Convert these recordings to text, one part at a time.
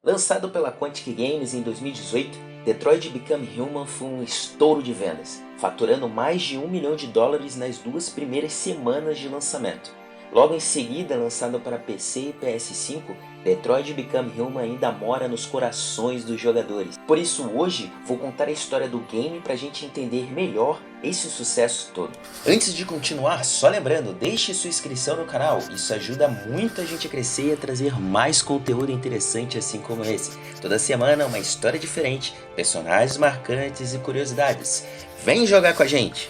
Lançado pela Quantic Games em 2018, Detroit Become Human foi um estouro de vendas, faturando mais de $1 milhão nas 2 primeiras semanas de lançamento. Logo em seguida, lançado para PC e PS5, Detroit Become Human ainda mora nos corações dos jogadores. Por isso hoje vou contar a história do game para a gente entender melhor esse sucesso todo. Antes de continuar, só lembrando, deixe sua inscrição no canal, isso ajuda muito a gente a crescer e a trazer mais conteúdo interessante assim como esse. Toda semana uma história diferente, personagens marcantes e curiosidades. Vem jogar com a gente!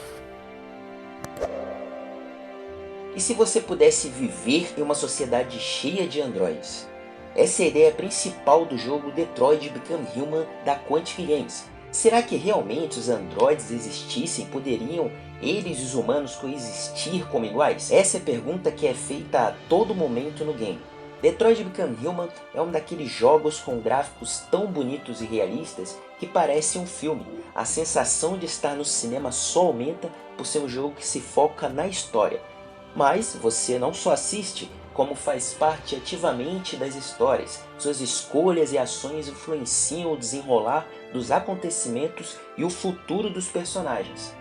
E se você pudesse viver em uma sociedade cheia de androides? Essa é a ideia principal do jogo Detroit Become Human da Quantic Games. Será que realmente os androides existissem? Poderiam eles e os humanos coexistir como iguais? Essa é a pergunta que é feita a todo momento no game. Detroit Become Human é um daqueles jogos com gráficos tão bonitos e realistas que parece um filme. A sensação de estar no cinema só aumenta por ser um jogo que se foca na história. Mas você não só assiste, como faz parte ativamente das histórias. Suas escolhas e ações influenciam o desenrolar dos acontecimentos e o futuro dos personagens.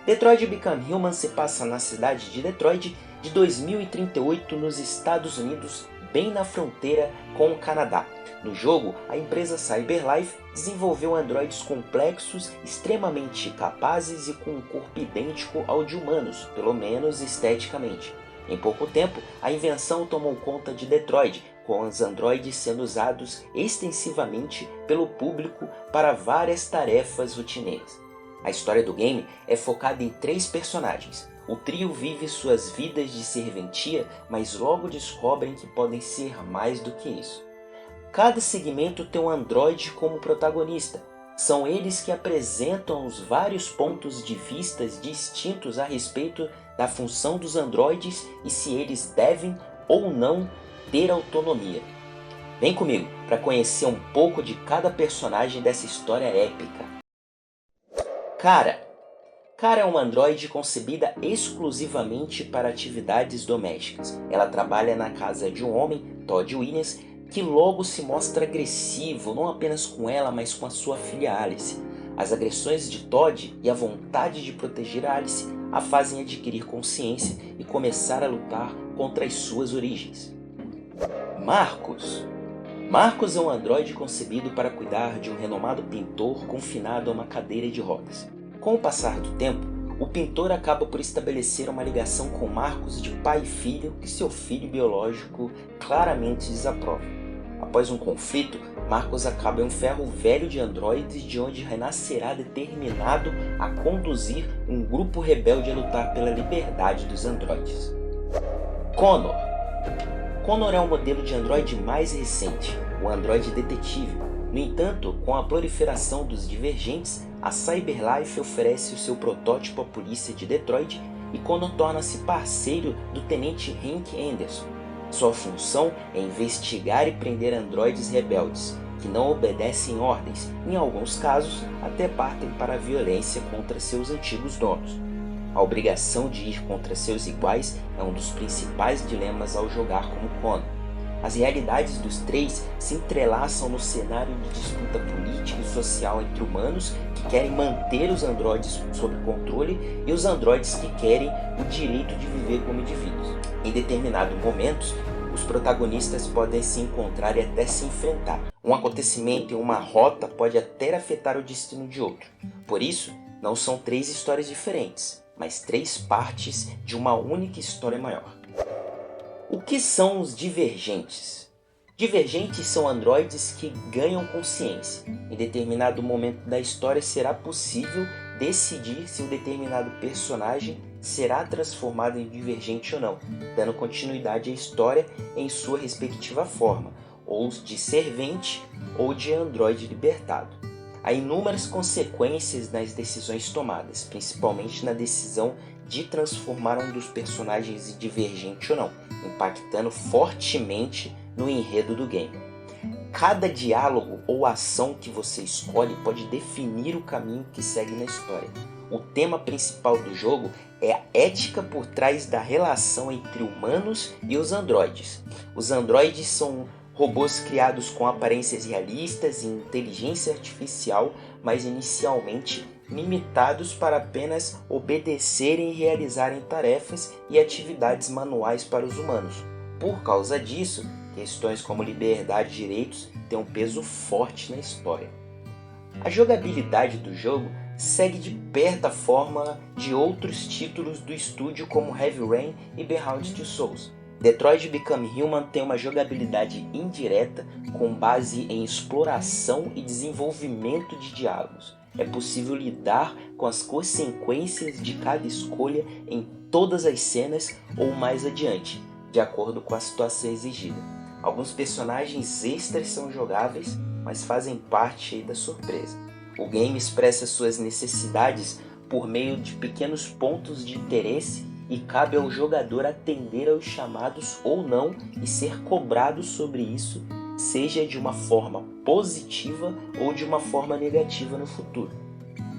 Detroit Become Human se passa na cidade de Detroit de 2038 nos Estados Unidos, bem na fronteira com o Canadá. No jogo, a empresa CyberLife desenvolveu androides complexos, extremamente capazes e com um corpo idêntico ao de humanos, pelo menos esteticamente. Em pouco tempo, a invenção tomou conta de Detroit, com os androides sendo usados extensivamente pelo público para várias tarefas rotineiras. A história do game é focada em 3 personagens. O trio vive suas vidas de serventia, mas logo descobrem que podem ser mais do que isso. Cada segmento tem um androide como protagonista. São eles que apresentam os vários pontos de vista distintos a respeito da função dos androides e se eles devem ou não ter autonomia. Vem comigo para conhecer um pouco de cada personagem dessa história épica. Kara é uma androide concebida exclusivamente para atividades domésticas. Ela trabalha na casa de um homem, Todd Williams, que logo se mostra agressivo, não apenas com ela, mas com a sua filha Alice. As agressões de Todd e a vontade de proteger Alice a fazem adquirir consciência e começar a lutar contra as suas origens. Marcos é um androide concebido para cuidar de um renomado pintor confinado a uma cadeira de rodas. Com o passar do tempo, o pintor acaba por estabelecer uma ligação com Marcos de pai e filho que seu filho biológico claramente desaprova. Após um conflito, Marcos acaba em um ferro velho de androides de onde renascerá determinado a conduzir um grupo rebelde a lutar pela liberdade dos androides. Connor é um modelo de androide mais recente, o androide detetive. No entanto, com a proliferação dos divergentes, a CyberLife oferece o seu protótipo à polícia de Detroit e Connor torna-se parceiro do tenente Hank Anderson. Sua função é investigar e prender androides rebeldes, que não obedecem ordens, em alguns casos até partem para a violência contra seus antigos donos. A obrigação de ir contra seus iguais é um dos principais dilemas ao jogar como Connor. As realidades dos 3 se entrelaçam no cenário de disputa política e social entre humanos que querem manter os androides sob controle e os androides que querem o direito de viver como indivíduos. Em determinados momentos, os protagonistas podem se encontrar e até se enfrentar. Um acontecimento em uma rota pode até afetar o destino de outro. Por isso, não são 3 histórias diferentes, mas 3 partes de uma única história maior. O que são os divergentes? Divergentes são androides que ganham consciência. Em determinado momento da história será possível decidir se um determinado personagem será transformado em divergente ou não, dando continuidade à história em sua respectiva forma, ou de servente ou de androide libertado. Há inúmeras consequências nas decisões tomadas, principalmente na decisão de transformar um dos personagens em divergente ou não, impactando fortemente no enredo do game. Cada diálogo ou ação que você escolhe pode definir o caminho que segue na história. O tema principal do jogo é a ética por trás da relação entre humanos e os androides. Os androides são Robôs criados com aparências realistas e inteligência artificial, mas inicialmente limitados para apenas obedecerem e realizarem tarefas e atividades manuais para os humanos. Por causa disso, questões como liberdade e direitos têm um peso forte na história. A jogabilidade do jogo segue de perto a forma de outros títulos do estúdio como Heavy Rain e Beyond Two Souls. Detroit Become Human tem uma jogabilidade indireta com base em exploração e desenvolvimento de diálogos. É possível lidar com as consequências de cada escolha em todas as cenas ou mais adiante, de acordo com a situação exigida. Alguns personagens extras são jogáveis, mas fazem parte da surpresa. O game expressa suas necessidades por meio de pequenos pontos de interesse e cabe ao jogador atender aos chamados ou não e ser cobrado sobre isso, seja de uma forma positiva ou de uma forma negativa no futuro.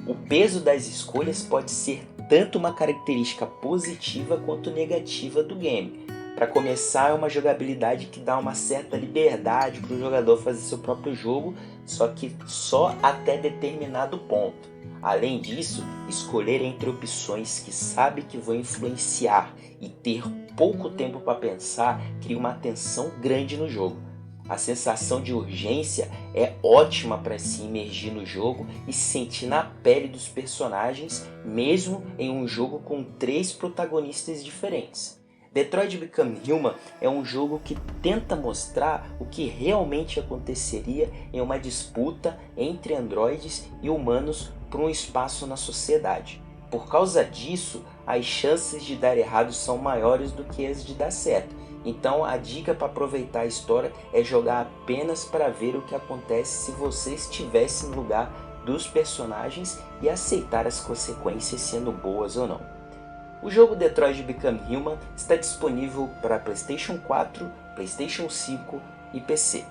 O peso das escolhas pode ser tanto uma característica positiva quanto negativa do game. Para começar, é uma jogabilidade que dá uma certa liberdade para o jogador fazer seu próprio jogo, só que só até determinado ponto. Além disso, escolher entre opções que sabe que vão influenciar e ter pouco tempo para pensar cria uma tensão grande no jogo. A sensação de urgência é ótima para se imergir no jogo e se sentir na pele dos personagens, mesmo em um jogo com 3 protagonistas diferentes. Detroit Become Human é um jogo que tenta mostrar o que realmente aconteceria em uma disputa entre androides e humanos por um espaço na sociedade. Por causa disso, as chances de dar errado são maiores do que as de dar certo. Então a dica para aproveitar a história é jogar apenas para ver o que acontece se você estivesse no lugar dos personagens e aceitar as consequências, sendo boas ou não. O jogo Detroit Become Human está disponível para PlayStation 4, PlayStation 5 e PC.